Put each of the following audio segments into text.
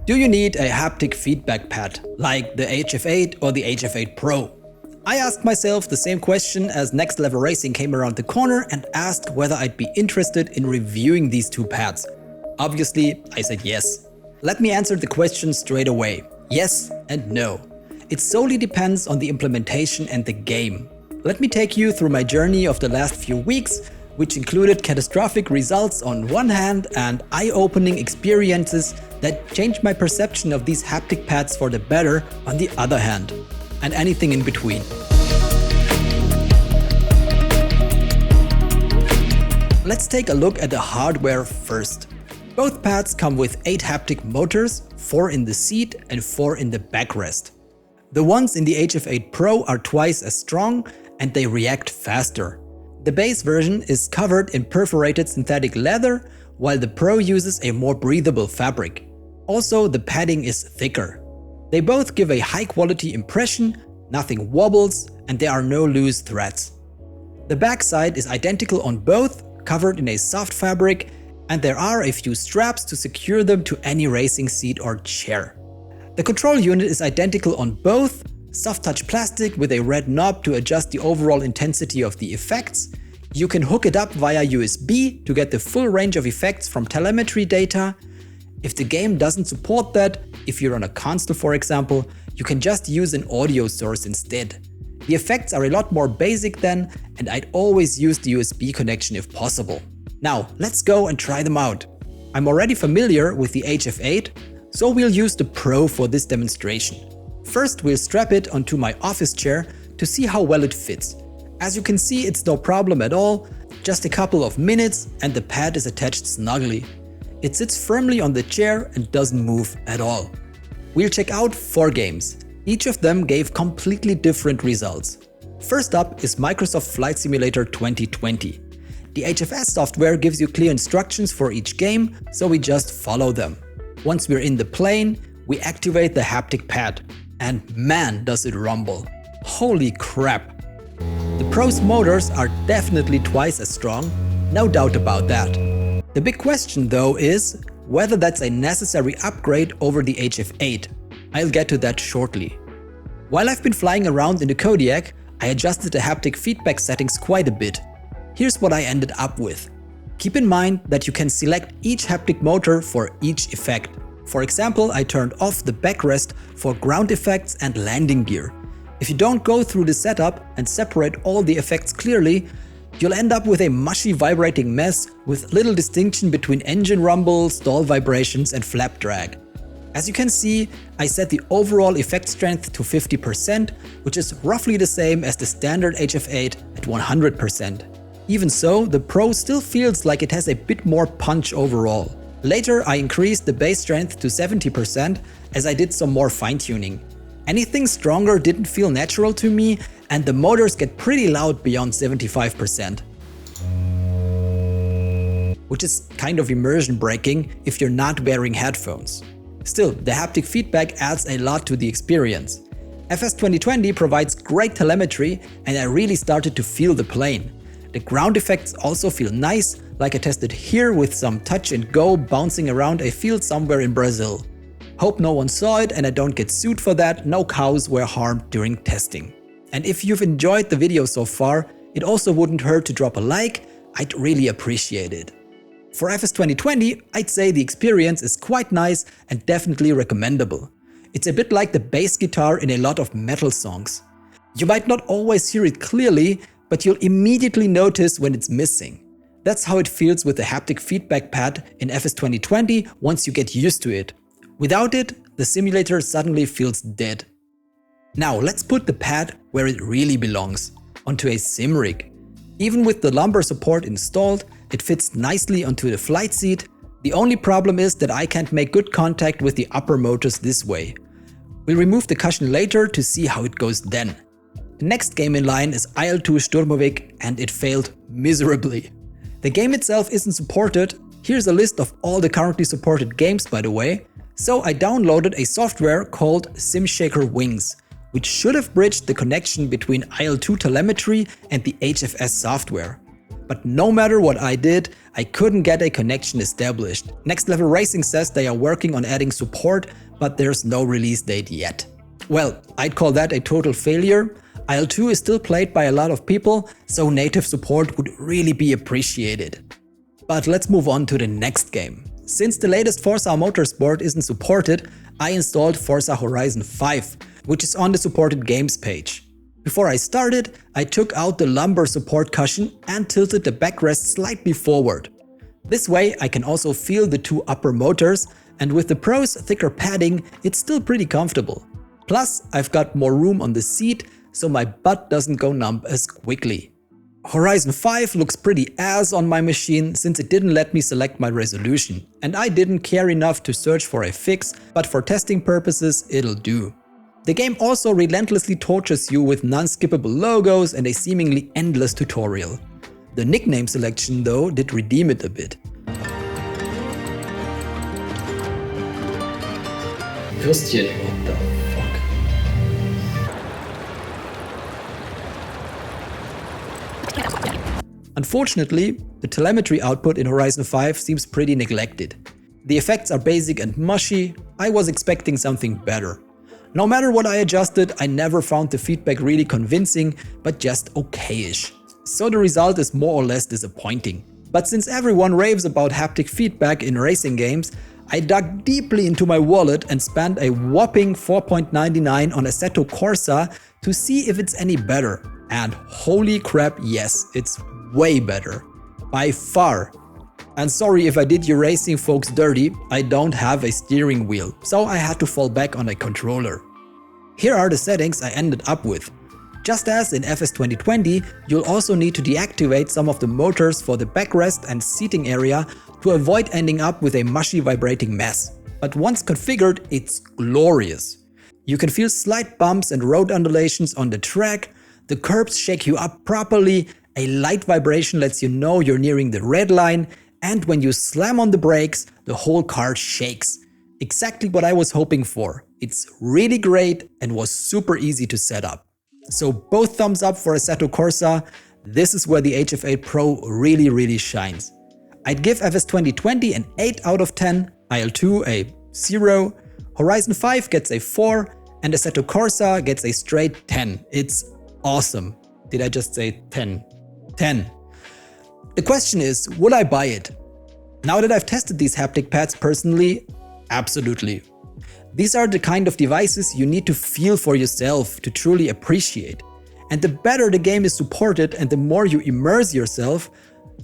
Do you need a haptic feedback pad, like the HF8 or the HF8 Pro? I asked myself the same question as Next Level Racing came around the corner and asked whether I'd be interested in reviewing these two pads. Obviously, I said yes. Let me answer the question straight away. Yes and no. It solely depends on the implementation and the game. Let me take you through my journey of the last few weeks, which included catastrophic results on one hand and eye-opening experiences that changed my perception of these haptic pads for the better on the other hand, and anything in between. Let's take a look at the hardware first. Both pads come with 8 haptic motors, 4 in the seat and 4 in the backrest. The ones in the HF8 Pro are twice as strong and they react faster. The base version is covered in perforated synthetic leather, while the Pro uses a more breathable fabric. Also, the padding is thicker. They both give a high-quality impression, nothing wobbles, and there are no loose threads. The backside is identical on both, covered in a soft fabric, and there are a few straps to secure them to any racing seat or chair. The control unit is identical on both, soft-touch plastic with a red knob to adjust the overall intensity of the effects. You can hook it up via USB to get the full range of effects from telemetry data. If the game doesn't support that, if you're on a console for example, you can just use an audio source instead. The effects are a lot more basic then, and I'd always use the USB connection if possible. Now, let's go and try them out. I'm already familiar with the HF8, so we'll use the Pro for this demonstration. First, we'll strap it onto my office chair to see how well it fits. As you can see, it's no problem at all, just a couple of minutes and the pad is attached snugly. It sits firmly on the chair and doesn't move at all. We'll check out 4 games. Each of them gave completely different results. First up is Microsoft Flight Simulator 2020. The HFS software gives you clear instructions for each game, so we just follow them. Once we're in the plane, we activate the haptic pad. And man, does it rumble. Holy crap. The Pro's motors are definitely twice as strong, no doubt about that. The big question though is whether that's a necessary upgrade over the HF8. I'll get to that shortly. While I've been flying around in the Kodiak, I adjusted the haptic feedback settings quite a bit. Here's what I ended up with. Keep in mind that you can select each haptic motor for each effect. For example, I turned off the backrest for ground effects and landing gear. If you don't go through the setup and separate all the effects clearly, you'll end up with a mushy vibrating mess with little distinction between engine rumble, stall vibrations and flap drag. As you can see, I set the overall effect strength to 50%, which is roughly the same as the standard HF8 at 100%. Even so, the Pro still feels like it has a bit more punch overall. Later, I increased the base strength to 70% as I did some more fine-tuning. Anything stronger didn't feel natural to me, and the motors get pretty loud beyond 75%. Which is kind of immersion breaking if you're not wearing headphones. Still, the haptic feedback adds a lot to the experience. FS 2020 provides great telemetry and I really started to feel the plane. The ground effects also feel nice, like I tested here with some touch and go bouncing around a field somewhere in Brazil. Hope no one saw it and I don't get sued for that, no cows were harmed during testing. And if you've enjoyed the video so far, it also wouldn't hurt to drop a like, I'd really appreciate it. For FS 2020, I'd say the experience is quite nice and definitely recommendable. It's a bit like the bass guitar in a lot of metal songs. You might not always hear it clearly, but you'll immediately notice when it's missing. That's how it feels with the haptic feedback pad in FS 2020 once you get used to it. Without it, the simulator suddenly feels dead. Now let's put the pad where it really belongs, onto a sim rig. Even with the lumbar support installed, it fits nicely onto the flight seat. The only problem is that I can't make good contact with the upper motors this way. We'll remove the cushion later to see how it goes then. The next game in line is IL-2 Sturmovik and it failed miserably. The game itself isn't supported. Here's a list of all the currently supported games by the way. So I downloaded a software called SimShaker Wings, which should have bridged the connection between IL-2 telemetry and the HFS software. But no matter what I did, I couldn't get a connection established. Next Level Racing says they are working on adding support, but there's no release date yet. Well, I'd call that a total failure. IL-2 is still played by a lot of people, so native support would really be appreciated. But let's move on to the next game. Since the latest Forza Motorsport isn't supported, I installed Forza Horizon 5, which is on the supported games page. Before I started, I took out the lumbar support cushion and tilted the backrest slightly forward. This way I can also feel the two upper motors, and with the Pro's thicker padding, it's still pretty comfortable. Plus, I've got more room on the seat, so my butt doesn't go numb as quickly. Horizon 5 looks pretty ass on my machine since it didn't let me select my resolution, and I didn't care enough to search for a fix, but for testing purposes it'll do. The game also relentlessly tortures you with non-skippable logos and a seemingly endless tutorial. The nickname selection though did redeem it a bit. Würstchen, what the fuck? Unfortunately, the telemetry output in Horizon 5 seems pretty neglected. The effects are basic and mushy. I was expecting something better. No matter what I adjusted, I never found the feedback really convincing, but just okayish. So the result is more or less disappointing. But since everyone raves about haptic feedback in racing games, I dug deeply into my wallet and spent a whopping $4.99 on Assetto Corsa to see if it's any better. And holy crap, yes, it's way better. By far. And sorry if I did you racing folks dirty, I don't have a steering wheel, so I had to fall back on a controller. Here are the settings I ended up with. Just as in FS 2020, you'll also need to deactivate some of the motors for the backrest and seating area to avoid ending up with a mushy vibrating mess. But once configured, it's glorious. You can feel slight bumps and road undulations on the track, the curbs shake you up properly, a light vibration lets you know you're nearing the red line, and when you slam on the brakes, the whole car shakes. Exactly what I was hoping for. It's really great and was super easy to set up. So both thumbs up for Assetto Corsa. This is where the HF8 Pro really shines. I'd give FS 2020 an 8 out of 10, IL-2 a 0, Horizon 5 gets a 4, and Assetto Corsa gets a straight 10. It's awesome. Did I just say 10? 10. The question is, will I buy it? Now that I've tested these haptic pads personally, absolutely. These are the kind of devices you need to feel for yourself to truly appreciate. And the better the game is supported and the more you immerse yourself,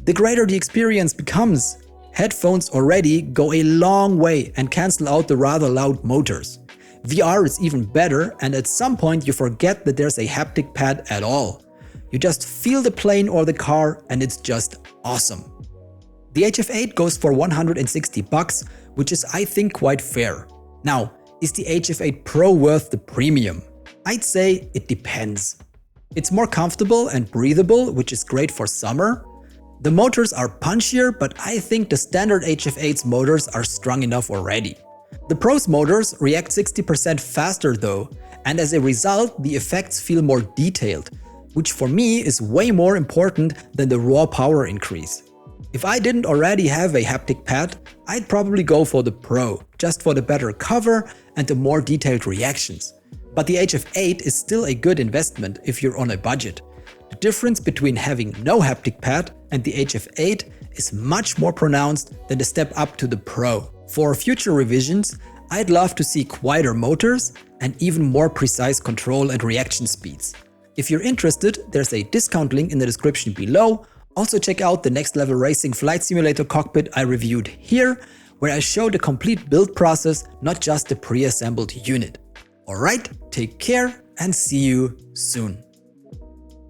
the greater the experience becomes. Headphones already go a long way and cancel out the rather loud motors. VR is even better, and at some point you forget that there's a haptic pad at all. You just feel the plane or the car and it's just awesome. The HF8 goes for $160, which is I think quite fair. Now, is the HF8 Pro worth the premium? I'd say it depends. It's more comfortable and breathable, which is great for summer. The motors are punchier, but I think the standard HF8's motors are strong enough already. The Pro's motors react 60% faster though, and as a result the effects feel more detailed, which for me is way more important than the raw power increase. If I didn't already have a haptic pad, I'd probably go for the Pro, just for the better cover and the more detailed reactions. But the HF8 is still a good investment if you're on a budget. The difference between having no haptic pad and the HF8 is much more pronounced than the step up to the Pro. For future revisions, I'd love to see quieter motors and even more precise control and reaction speeds. If you're interested, there's a discount link in the description below. Also check out the Next Level Racing Flight Simulator cockpit I reviewed here, where I show the complete build process, not just the pre-assembled unit. Alright, take care and see you soon.